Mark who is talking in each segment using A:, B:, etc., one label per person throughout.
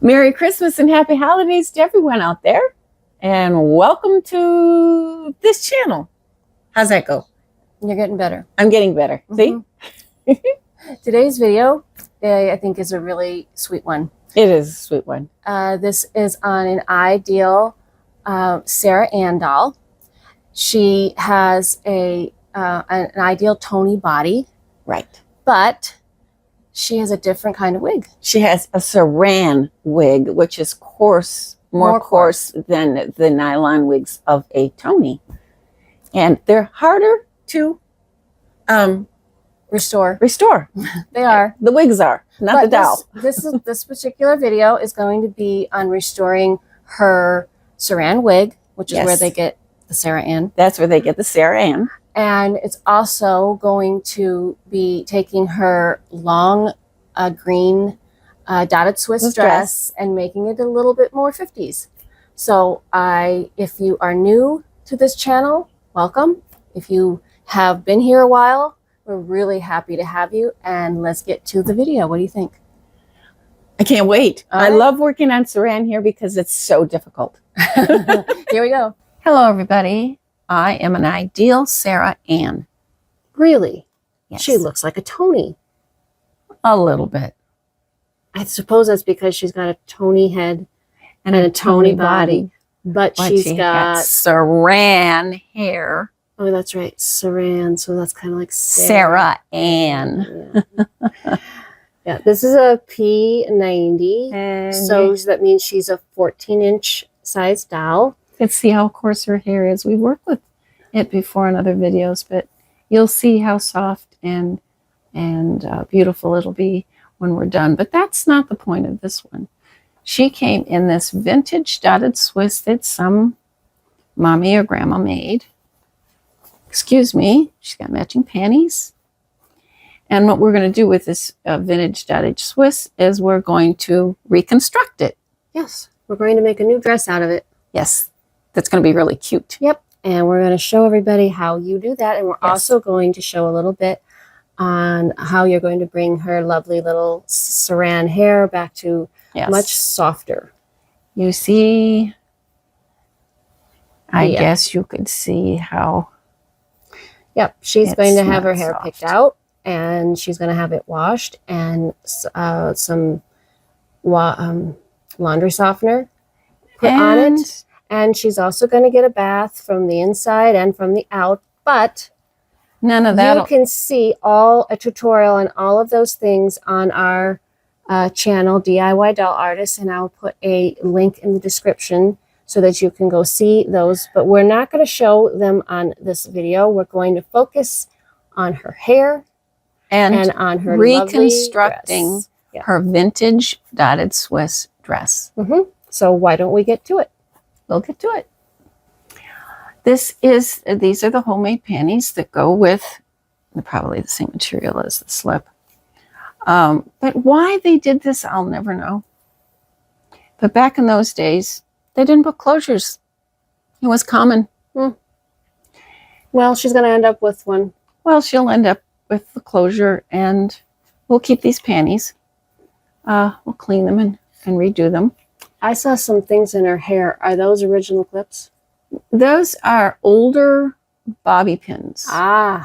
A: Merry Christmas and Happy Holidays to everyone out there. And welcome to this channel. How's that go?
B: You're getting better.
A: I'm getting better. See?
B: Today's video, I think, is a really sweet one.
A: It is a sweet one.
B: This is on an Ideal Sara Ann doll. She has an Ideal Toni body.
A: Right.
B: But she has a different kind of wig.
A: She has a saran wig, which is coarse, more coarse than the nylon wigs of a Toni. And they're harder to
B: restore. They are.
A: The wigs are, not the doll.
B: This particular video is going to be on restoring her saran wig, which is where they get the Sara Ann.
A: That's where they get the Sara Ann.
B: And it's also going to be taking her long green dotted Swiss dress and making it a little bit more 50s. So if you are new to this channel, welcome. If you have been here a while, we're really happy to have you. And let's get to the video. What do you think?
A: I can't wait. I love working on saran here because it's so difficult.
B: Here we go.
A: Hello, everybody. I am an Ideal Sara Ann.
B: Really?
A: Yes.
B: She looks like a Toni.
A: A little bit.
B: I suppose that's because she's got a Toni head and a Toni body. But she's got
A: saran hair.
B: Oh, that's right. Saran. So that's kind of like
A: Sara Ann.
B: Yeah, this is a P90. So that means she's a 14-inch size doll.
A: Let's see how coarse her hair is. We've worked with it before in other videos, but you'll see how soft and beautiful it'll be when we're done. But that's not the point of this one. She came in this vintage dotted Swiss that some mommy or grandma made. Excuse me. She's got matching panties. And what we're going to do with this vintage dotted Swiss is we're going to reconstruct it.
B: Yes, we're going to make a new dress out of it.
A: Yes. That's going to be really cute.
B: Yep. And we're going to show everybody how you do that. And we're also going to show a little bit on how you're going to bring her lovely little saran hair back to much softer.
A: You see, I guess you could see how.
B: Yep. She's going to have her hair picked out and she's going to have it washed and some laundry softener put on it. And she's also going to get a bath from the inside and from the out. But
A: none of that.
B: You can see a tutorial on all of those things on our channel, DIY Doll Artist. And I'll put a link in the description so that you can go see those. But we're not going to show them on this video. We're going to focus on her hair and on her
A: reconstructing her vintage dotted Swiss dress.
B: So why don't we get to it?
A: We'll get to it. These are the homemade panties that go with probably the same material as the slip. But why they did this, I'll never know. But back in those days, they didn't put closures. It was common.
B: Well, she's going to end up with one.
A: Well, she'll end up with the closure, and we'll keep these panties. We'll clean them and redo them.
B: I saw some things in her hair. Are those original clips?
A: Those are older bobby pins.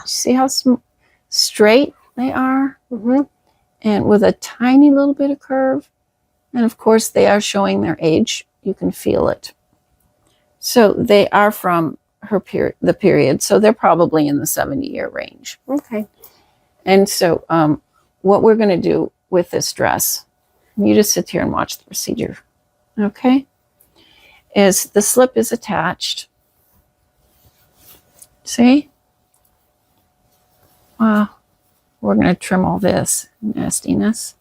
A: See how straight they are? And with a tiny little bit of curve. And of course, they are showing their age. You can feel it. So they are from the period. So they're probably in the 70-year range.
B: Okay.
A: And so what we're going to do with this dress, you just sit here and watch the procedure. Okay, is the slip is attached. See? Wow. We're going to trim all this nastiness.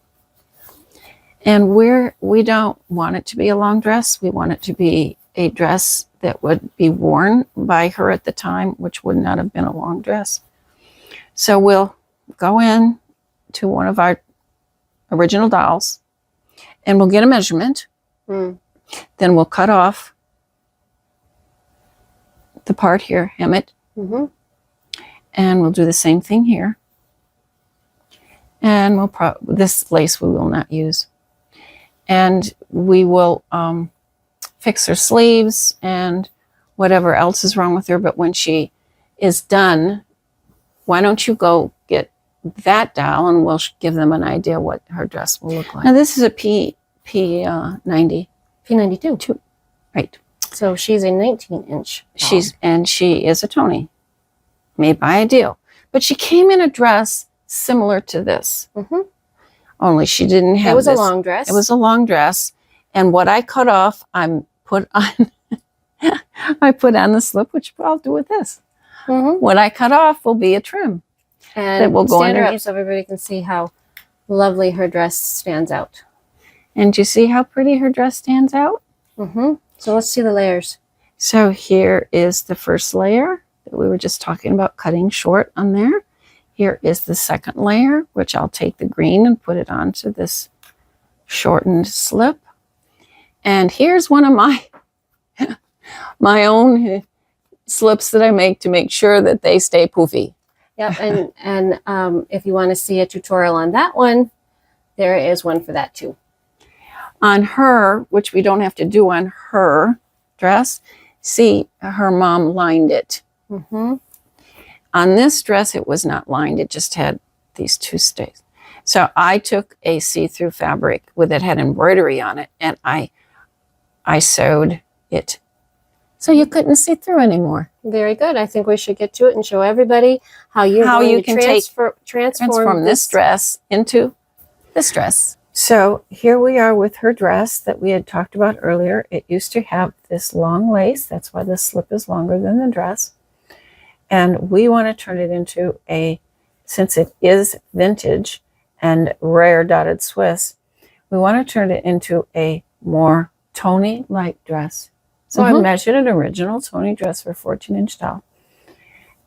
A: And we don't want it to be a long dress. We want it to be a dress that would be worn by her at the time, which would not have been a long dress. So we'll go in to one of our original dolls and we'll get a measurement. Then we'll cut off the part here, hem it. And we'll do the same thing here. And we'll this lace we will not use. and we will fix her sleeves and whatever else is wrong with her. But when she is done, why don't you go get that doll and we'll give them an idea what her dress will look like. Now this is a P90.
B: P92.
A: Two. Right.
B: So she's a 19-inch.
A: She is a Toni, made by Ideal. But she came in a dress similar to this.
B: Mm-hmm.
A: Only she didn't have.
B: It was a long dress.
A: It was a long dress, and what I cut off, I put on. I put on the slip, which I'll do with this.
B: Mm-hmm.
A: What I cut off will be a trim.
B: And
A: that will go
B: stand her
A: underneath.
B: up so everybody can see how lovely her dress stands out.
A: And do you see how pretty her dress stands out?
B: Mm-hmm. So let's see the layers.
A: So here is the first layer that we were just talking about cutting short on there. Here is the second layer, which I'll take the green and put it onto this shortened slip. And here's one of my my own slips that I make to make sure that they stay poofy.
B: Yep, and if you want to see a tutorial on that one, there is one for that too.
A: On her, which we don't have to do on her dress, see, her mom lined it.
B: Mm-hmm.
A: On this dress, it was not lined. It just had these two stays. So I took a see-through fabric that had embroidery on it, and I sewed it so you couldn't see through anymore.
B: Very good. I think we should get to it and show everybody how you can transform
A: this dress into this dress. So here we are with her dress that we had talked about earlier. It used to have this long lace. That's why the slip is longer than the dress. And we want to turn it into since it is vintage and rare dotted Swiss, we want to turn it into a more Toni-like dress. So I measured an original Toni dress for a 14-inch doll.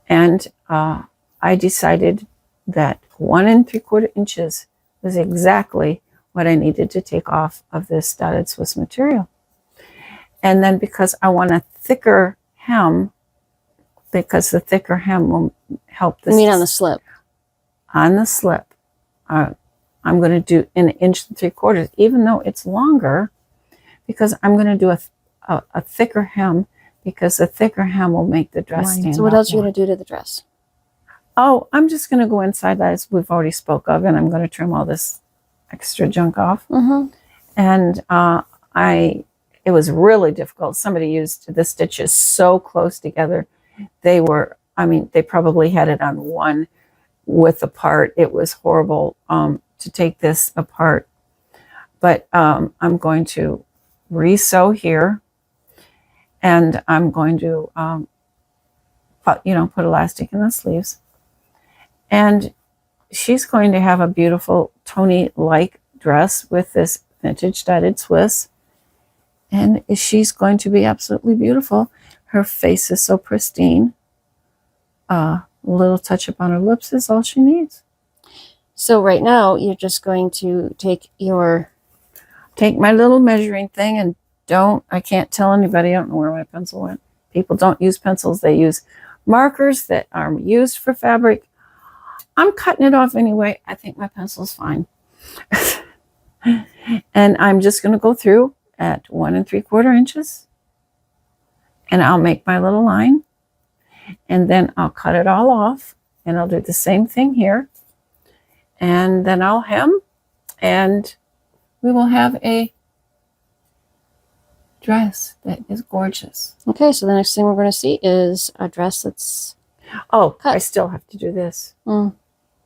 A: And I decided that 1 3/4 inches was exactly what I needed to take off of this dotted Swiss material. And then because I want a thicker hem, because the thicker hem will help this.
B: You mean on the slip?
A: On the slip. I'm going to do 1 3/4 inches, even though it's longer, because I'm going to do a thicker hem, because the thicker hem will make the dress stand out.
B: So what else are you going to do to the dress?
A: Oh, I'm just going to go inside that, as we've already spoke of, and I'm going to trim all this extra junk off.
B: Mm-hmm.
A: And it was really difficult. Somebody used the stitches so close together. They probably had it on one width apart. It was horrible to take this apart. But I'm going to re-sew here, and I'm going to put elastic in the sleeves. And she's going to have a beautiful Toni-like dress with this vintage dotted Swiss. And she's going to be absolutely beautiful. Her face is so pristine. A little touch up on her lips is all she needs.
B: So right now, you're just going to take
A: my little measuring thing, and I can't tell anybody. I don't know where my pencil went. People don't use pencils. They use markers that are used for fabric. I'm cutting it off anyway. I think my pencil's fine. And I'm just going to go through at 1 3/4 inches. And I'll make my little line. And then I'll cut it all off. And I'll do the same thing here. And then I'll hem. And we will have a dress that is gorgeous.
B: Okay, so the next thing we're going to see is a dress that's
A: I still have to do this.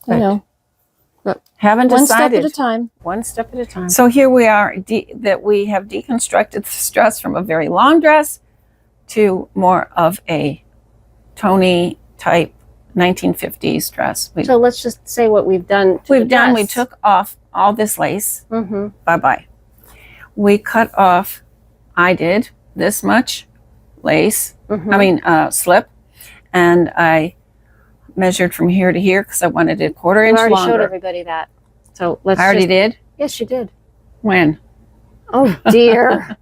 B: I know. But
A: haven't
B: one
A: decided.
B: step at a time.
A: One step at a time. So here we are, that we have deconstructed this dress from a very long dress to more of a Toni type 1950s dress.
B: So let's just say what we've done.
A: We took off all this lace.
B: Mm-hmm.
A: Bye-bye. We cut off, I did, this much lace.
B: Mm-hmm.
A: Slip. And I measured from here to here because I wanted it 1/4 inch longer.
B: I already showed everybody that. So let's
A: I already did?
B: Yes, you did.
A: When?
B: Oh, dear.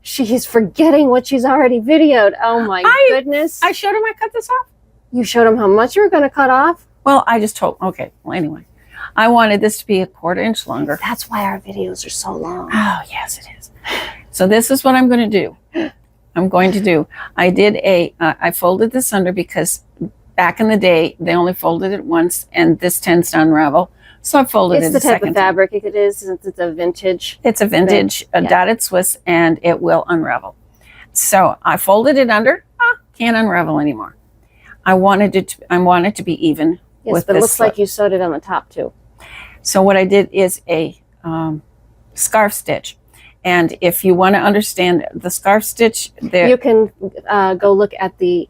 B: She's forgetting what she's already videoed. Oh, my goodness.
A: I showed him I cut this off.
B: You showed him how much you were going to cut off?
A: Well, I just told, okay. Well, anyway, I wanted this to be a 1/4 inch longer.
B: That's why our videos are so long.
A: Oh, yes, it is. So this is what I'm going to do. I folded this under because back in the day, they only folded it once, and this tends to unravel. So I folded it a second time.
B: It's the type of fabric it is, since it's a vintage.
A: It's a vintage, dotted Swiss, and it will unravel. So I folded it under. Can't unravel anymore. I wanted it to be even.
B: Yes,
A: with
B: but it
A: this
B: looks
A: slip.
B: like you sewed it on the top too.
A: So what I did is a scarf stitch. And if you want to understand the scarf stitch,
B: you can go look at the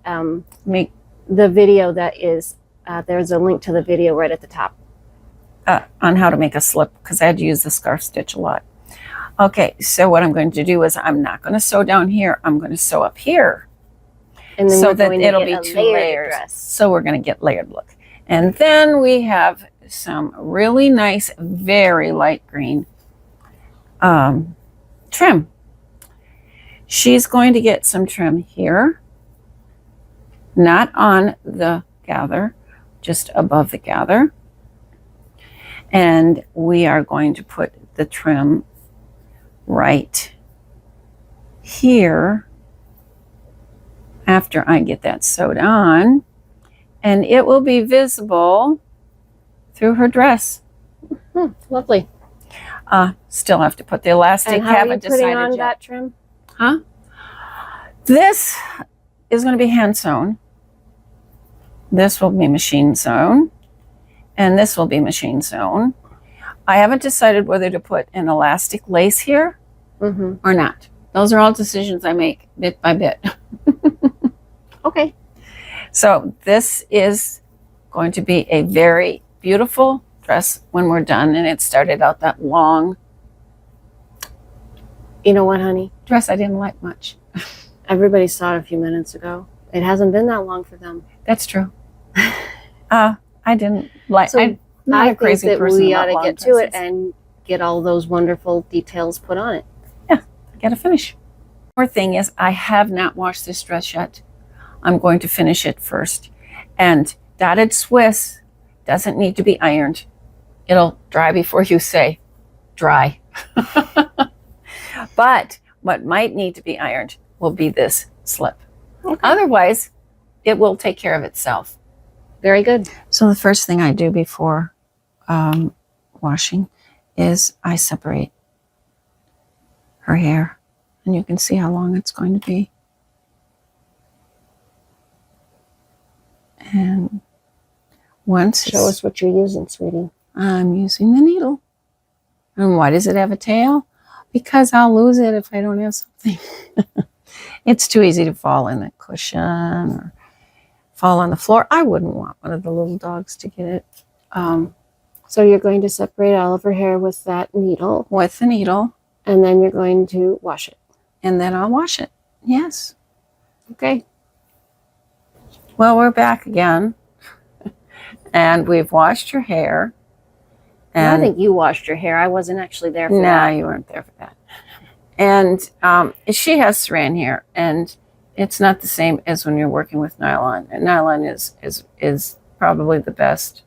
B: video that is, there's a link to the video right at the top.
A: On how to make a slip, because I had to use the scarf stitch a lot. Okay, so what I'm going to do is I'm not going to sew down here. I'm going to sew up here.
B: And then
A: so that it'll be 2 layers. So we're going to get layered look. And then we have some really nice, very light green trim. She's going to get some trim here, not on the gather, just above the gather. And we are going to put the trim right here after I get that sewed on, and it will be visible through her dress.
B: Lovely.
A: Still have to put the elastic.
B: And how are you putting on that trim?
A: Huh? This is going to be hand sewn. This will be machine sewn. And this will be machine sewn. I haven't decided whether to put an elastic lace here or not. Those are all decisions I make bit by bit.
B: Okay.
A: So this is going to be a very beautiful dress when we're done. And it started out that long.
B: You know what, honey?
A: Dress I didn't like much.
B: Everybody saw it a few minutes ago. It hasn't been that long for them.
A: That's true. I didn't like.
B: So
A: I'm not a crazy
B: think that
A: person.
B: we ought to get to it
A: dresses.
B: and get all those wonderful details put on it.
A: Yeah, got to finish. One more thing is, I have not washed this dress yet. I'm going to finish it first. And dotted Swiss doesn't need to be ironed. It'll dry before you say dry. But what might need to be ironed will be this slip. Okay. Otherwise, it will take care of itself.
B: Very good.
A: So the first thing I do before washing is I separate her hair. And you can see how long it's going to be. And once
B: show us what you're using, sweetie.
A: I'm using the needle. And why does it have a tail? Because I'll lose it if I don't have something. It's too easy to fall in the cushion or fall on the floor. I wouldn't want one of the little dogs to get it.
B: So you're going to separate all of her hair with that needle.
A: With the needle.
B: And then you're going to wash it.
A: And then I'll wash it. Yes.
B: Okay.
A: Well, we're back again. And we've washed her hair. And
B: I think you washed your hair. I wasn't actually there for that.
A: No, you weren't there for that. And she has saran hair, and it's not the same as when you're working with nylon. And nylon is probably the best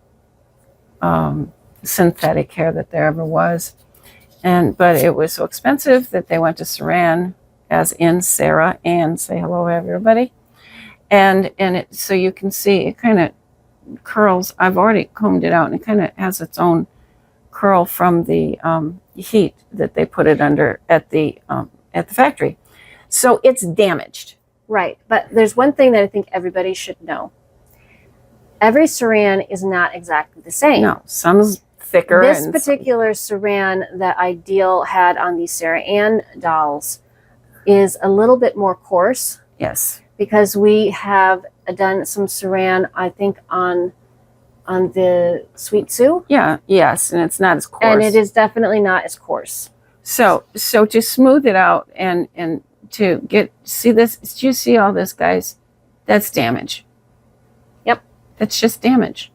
A: synthetic hair that there ever was. But it was so expensive that they went to saran, as in Sara Ann. Say hello, everybody. And so you can see it kind of curls. I've already combed it out, and it kind of has its own curl from the heat that they put it under at the factory. So it's damaged.
B: Right. But there's one thing that I think everybody should know. Every saran is not exactly the same.
A: No, some's thicker.
B: This particular saran that Ideal had on the Sara Ann dolls is a little bit more coarse.
A: Yes.
B: Because we have done some saran, I think, on the Sweet Sue.
A: Yeah, yes, and it's not as coarse.
B: And it is definitely not as coarse.
A: So to smooth it out and to see this, do you see all this, guys? That's damage.
B: Yep.
A: That's just damage.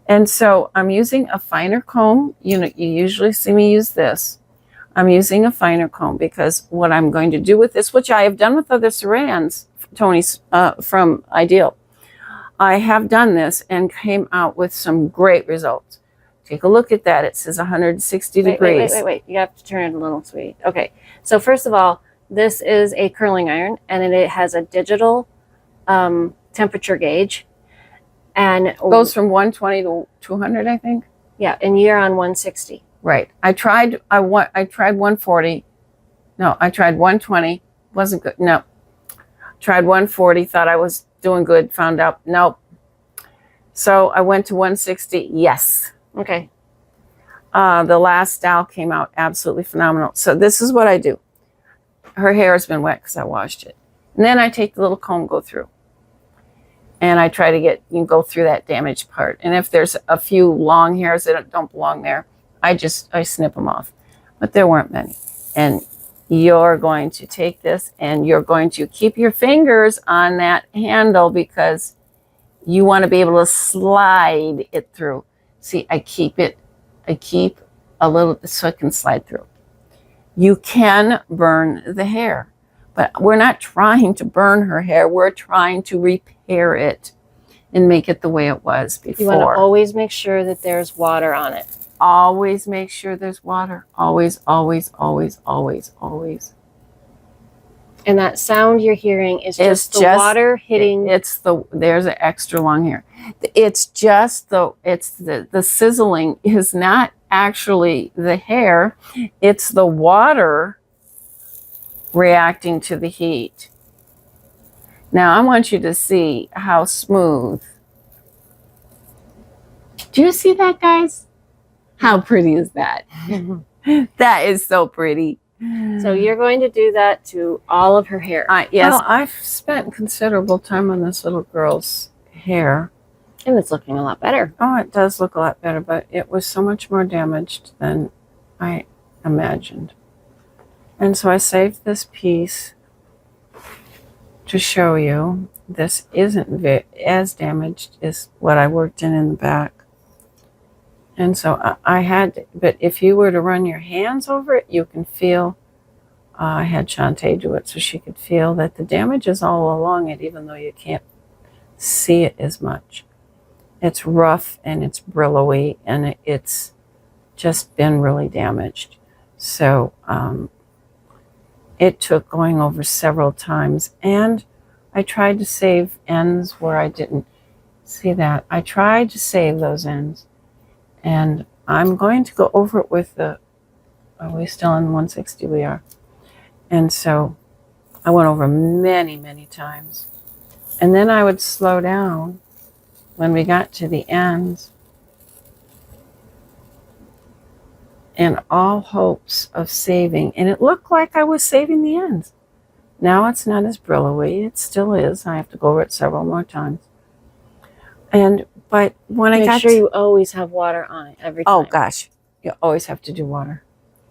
A: And so I'm using a finer comb. You usually see me use this. I'm using a finer comb because what I'm going to do with this, which I have done with other sarans, Toni's from Ideal, I have done this and came out with some great results. take a look at that. It says 160 degrees.
B: Wait. You have to turn it a little, sweetie. Okay. So first of all, this is a curling iron, and it has a digital temperature gauge. And
A: It goes from 120 to 200, I think.
B: Yeah, and you're on 160.
A: Right. I tried 140. No, I tried 120. Wasn't good. No. Tried 140, thought I was doing good, found out nope. So I went to 160. Yes.
B: Okay.
A: The last style came out absolutely phenomenal. So this is what I do. Her hair has been wet because I washed it. And then I take the little comb, go through. And I try to go through that damaged part. And if there's a few long hairs that don't belong there, I snip them off. But there weren't many. And you're going to take this and you're going to keep your fingers on that handle because you want to be able to slide it through. See, I keep a little so it can slide through. You can burn the hair, but we're not trying to burn her hair. We're trying to repair it and make it the way it was before.
B: You want to always make sure that there's water on it.
A: Always make sure there's water. Always, always, always, always, always.
B: And that sound you're hearing is just the water hitting.
A: There's an extra long hair. It's the sizzling is not actually the hair. It's the water reacting to the heat. Now I want you to see how smooth. Do you see that, guys? How pretty is that? That is so pretty.
B: So you're going to do that to all of her hair.
A: Yes. Well, I've spent considerable time on this little girl's hair.
B: And it's looking a lot better.
A: Oh, it does look a lot better, but it was so much more damaged than I imagined. And so I saved this piece to show you. This isn't as damaged as what I worked in the back. And so I had, but if you were to run your hands over it, you can feel, I had Shantae do it so she could feel that the damage is all along it, even though you can't see it as much. It's rough and it's brillowy and it's just been really damaged. So it took going over several times, and I tried to save ends where I didn't see that. I tried to save those ends. And I'm going to go over it with are we still on 160? We are. And so I went over many, many times. And then I would slow down when we got to the ends. And all hopes of saving. And it looked like I was saving the ends. Now it's not as brillowy. It still is. I have to go over it several more times. But when I got
B: make sure you always have water on it every time.
A: Oh gosh, you always have to do water.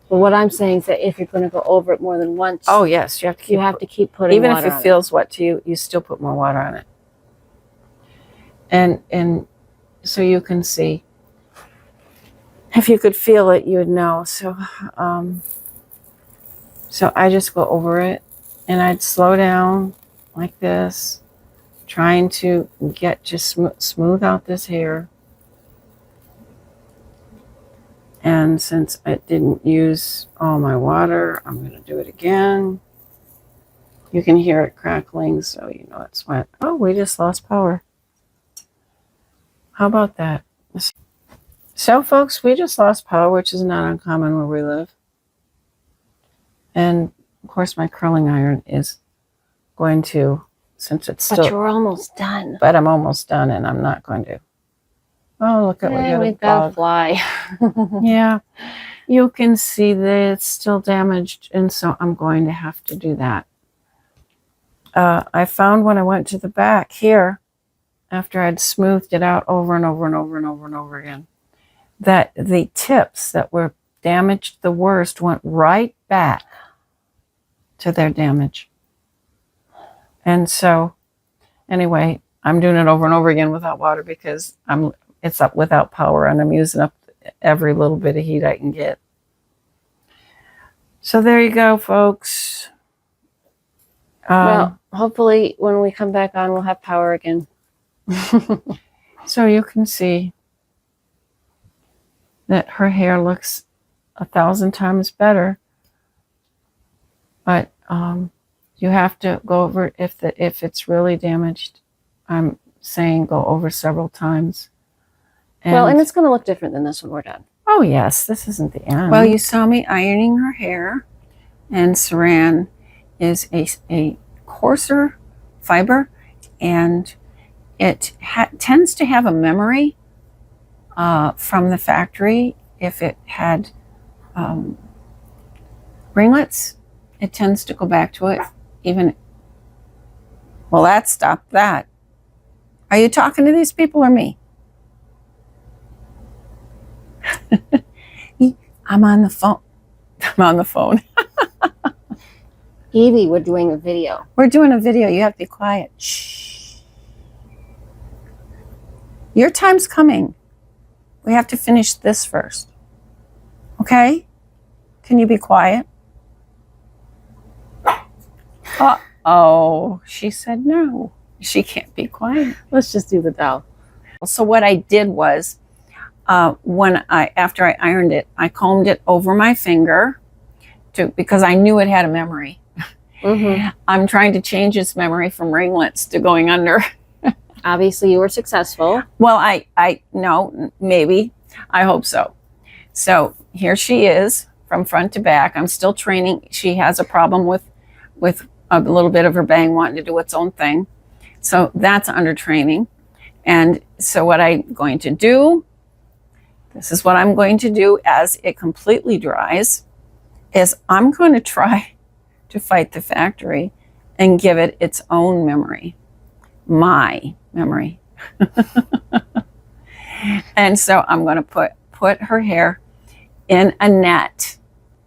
B: But what I'm saying is that if you're going to go over it more than once,
A: oh yes, you have to keep putting
B: even
A: water if it feels wet to you, you still put more water on it. And so you can see. If you could feel it, you would know. So so I just go over it, and I'd slow down like this. Trying to smooth out this hair. And since I didn't use all my water, I'm going to do it again. You can hear it crackling, so you know it's wet. Oh, we just lost power. How about that? So, folks, we just lost power, which is not uncommon where we live. And, of course, my curling iron is going to... Since it's still,
B: but you're almost done.
A: But I'm almost done, and I'm not going to. Oh, look at what
B: we got a fly.
A: Yeah, you can see that it's still damaged, and so I'm going to have to do that. I found when I went to the back here, after I'd smoothed it out over and over and over and over and over again, that the tips that were damaged the worst went right back to their damage. And so, anyway, I'm doing it over and over again without water because it's up without power, and I'm using up every little bit of heat I can get. So there you go, folks.
B: Well, hopefully when we come back on, we'll have power again.
A: So you can see that her hair looks 1,000 times better. But you have to go over if it's really damaged. I'm saying go over several times.
B: And it's going to look different than this when we're done.
A: Oh yes, this isn't the end. Well, you saw me ironing her hair, and saran is a coarser fiber, and it tends to have a memory from the factory. If it had ringlets, it tends to go back to it. Even, well, that stopped that. Are you talking to these people or me? I'm on the phone. I'm on the phone.
B: Evie, we're doing a video.
A: We're doing a video. You have to be quiet. Shh. Your time's coming. We have to finish this first. Okay? Can you be quiet? Uh-oh. She said no. She can't be quiet.
B: Let's just do the doll.
A: So what I did was, after I ironed it, I combed it over my finger because I knew it had a memory.
B: Mm-hmm.
A: I'm trying to change its memory from ringlets to going under.
B: Obviously, you were successful.
A: Well, I no, maybe. I hope so. So here she is from front to back. I'm still training. She has a problem with a little bit of her bang wanting to do its own thing. So that's under training. And so what I'm going to do, this is what I'm going to do as it completely dries, is I'm going to try to fight the factory and give it its own memory. My memory. And so I'm going to put her hair in a net,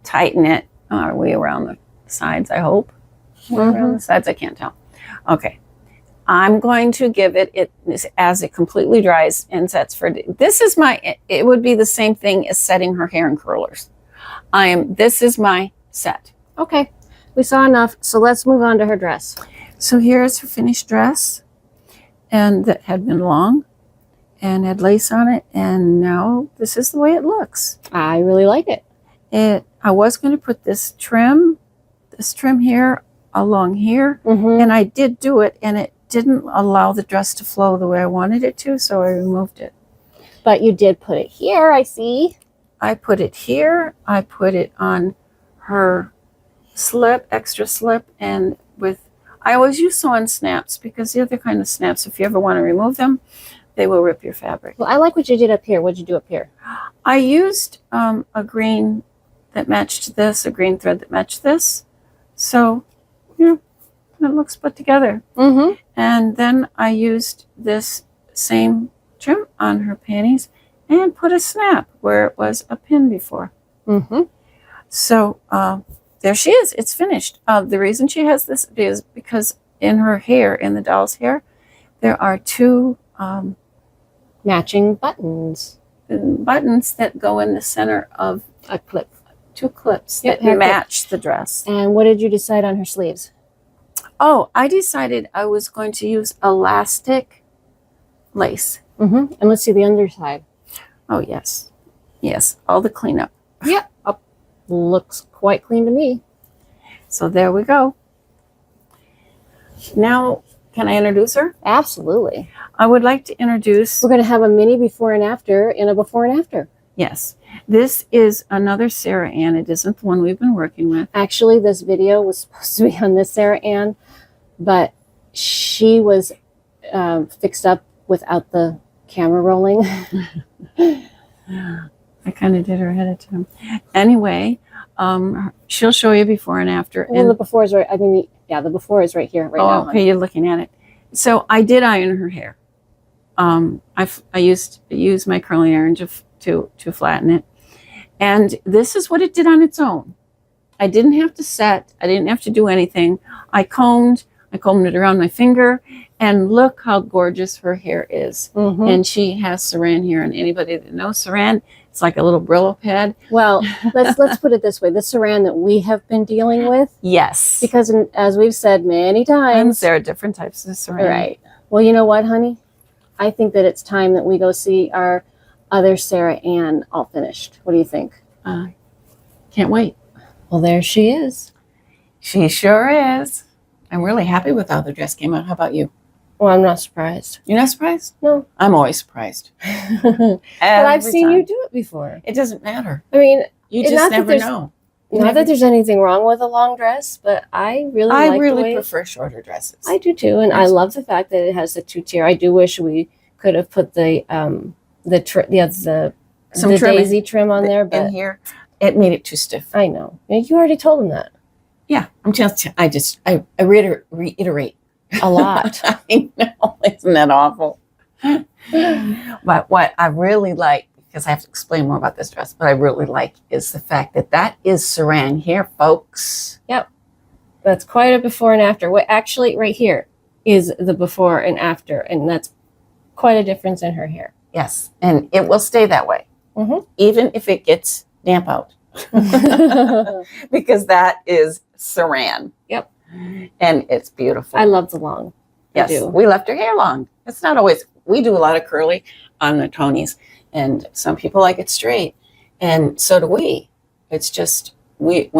A: tighten it. Are we around the sides, I hope? Around the sides, I can't tell. Okay. I'm going to give it as it completely dries and sets for, this is it would be the same thing as setting her hair in curlers. This is my set.
B: Okay. We saw enough, so let's move on to her dress.
A: So here's her finished dress, and that had been long and had lace on it, and now this is the way it looks.
B: I really like it.
A: I was going to put this trim here along here, and I did do it, and it didn't allow the dress to flow the way I wanted it to, so I removed it.
B: But you did put it here, I see.
A: I put it here. I put it on her slip, extra slip, and I always use sew-on snaps, because the other kind of snaps, if you ever want to remove them, they will rip your fabric.
B: Well, I like what you did up here. What'd you do up here?
A: I used a green that matched this, a green thread that matched this. So, it looks put together. And then I used this same trim on her panties and put a snap where it was a pin before. So there she is. It's finished. The reason she has this is because in her hair, in the doll's hair, there are two
B: matching buttons
A: that go in the center of
B: a clip.
A: Two clips that match the dress.
B: And what did you decide on her sleeves?
A: Oh, I decided I was going to use elastic lace.
B: And let's see the underside.
A: Oh, yes. Yes, all the cleanup.
B: Yeah, looks quite clean to me.
A: So there we go. Now, can I introduce her?
B: Absolutely.
A: I would like to introduce...
B: We're going to have a mini before and after and a before and after.
A: Yes. This is another Sara Ann. It isn't the one we've been working with.
B: Actually, this video was supposed to be on this Sara Ann, but she was fixed up without the camera rolling.
A: I kind of did her ahead of time. Anyway, she'll show you before and after.
B: Well, the before is right. The before is right here, now.
A: Okay, you're looking at it. So I did iron her hair. I used my curling iron to flatten it, and this is what it did on its own. I didn't have to set. I didn't have to do anything. I combed it around my finger, and look how gorgeous her hair is. And she has saran here, and anybody that knows saran, it's like a little Brillo pad.
B: Well, let's put it this way: the saran that we have been dealing with,
A: yes,
B: because as we've said many times,
A: there are different types of saran.
B: Right. Well, you know what, honey? I think that it's time that we go see our other Sara Ann all finished. What do you think?
A: Can't wait.
B: Well, there she is.
A: She sure is. I'm really happy with how the dress came out. How about you?
B: Well, I'm not surprised.
A: You're not surprised?
B: No.
A: I'm always surprised.
B: But I've seen
A: time.
B: you do it before.
A: It doesn't matter.
B: I mean,
A: You just never know.
B: Not that there's anything wrong with a long dress, but I really
A: prefer shorter dresses.
B: I do too, and I love the fact that it has the 2-tier. I do wish we could have put the daisy trim on there, but
A: in here, it made it too stiff.
B: I know. You already told him that.
A: Yeah, I reiterate
B: a lot.
A: I know, isn't that awful? But what I really like, because I have to explain more about this dress, but I really like is the fact that is saran here, folks.
B: Yep. That's quite a before and after. What actually right here is the before and after, and that's quite a difference in her hair.
A: Yes, and it will stay that way, even if it gets damp out, because that is saran.
B: Yep.
A: And it's beautiful.
B: I love the long.
A: Yes, we left her hair long. It's not always, we do a lot of curly on the Tonis, and some people like it straight, and so do we. It's just, it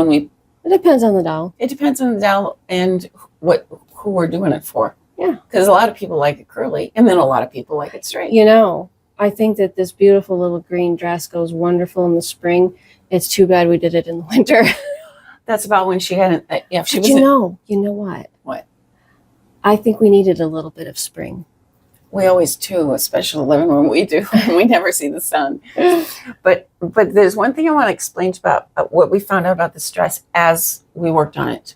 B: depends on the doll.
A: It depends on the doll and who we're doing it for.
B: Yeah.
A: Because a lot of people like it curly, and then a lot of people like it straight.
B: You know, I think that this beautiful little green dress goes wonderful in the spring. It's too bad we did it in the winter.
A: That's about when she hadn't. She was.
B: You know what?
A: What?
B: I think we needed a little bit of spring.
A: We always do, especially living when we do. We never see the sun. But there's one thing I want to explain about what we found out about this dress as we worked on it.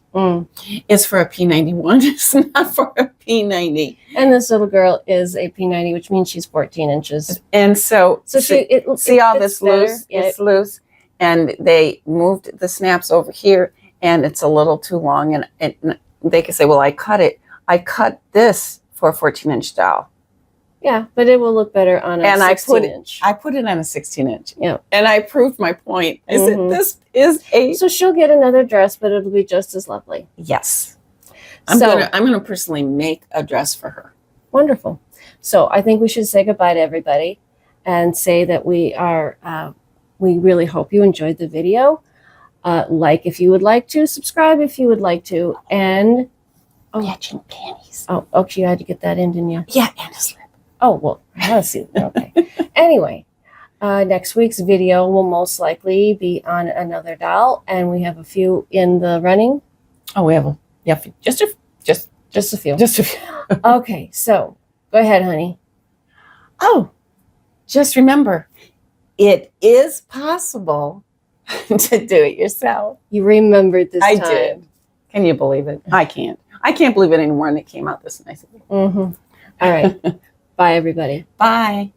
A: It's for a P91. It's not for a P90.
B: And this little girl is a P90, which means she's 14 inches.
A: And so see all this loose?
B: Yeah.
A: It's loose. And they moved the snaps over here, and it's a little too long. And they could say, well, I cut it. I cut this for a 14-inch doll.
B: Yeah, but it will look better on a 16-inch.
A: I put it on a 16-inch.
B: Yeah.
A: And I proved my point. I said, this is a...
B: So she'll get another dress, but it'll be just as lovely.
A: Yes. I'm gonna personally make a dress for her.
B: Wonderful. So I think we should say goodbye to everybody and say that we really hope you enjoyed the video. Like if you would like to, subscribe if you would like to, and
A: matching panties.
B: Oh, okay, you had to get that in, didn't you?
A: Yeah, and a slip.
B: Oh, well, let's see. Okay. Anyway, next week's video will most likely be on another doll, and we have a few in the running.
A: Oh, we have just a few. Just a few.
B: Okay, so go ahead, honey.
A: Oh, just remember, it is possible to do it yourself.
B: You remembered this time.
A: I did. Can you believe it? I can't. I can't believe it anymore, and it came out this nice.
B: All right. Bye, everybody.
A: Bye.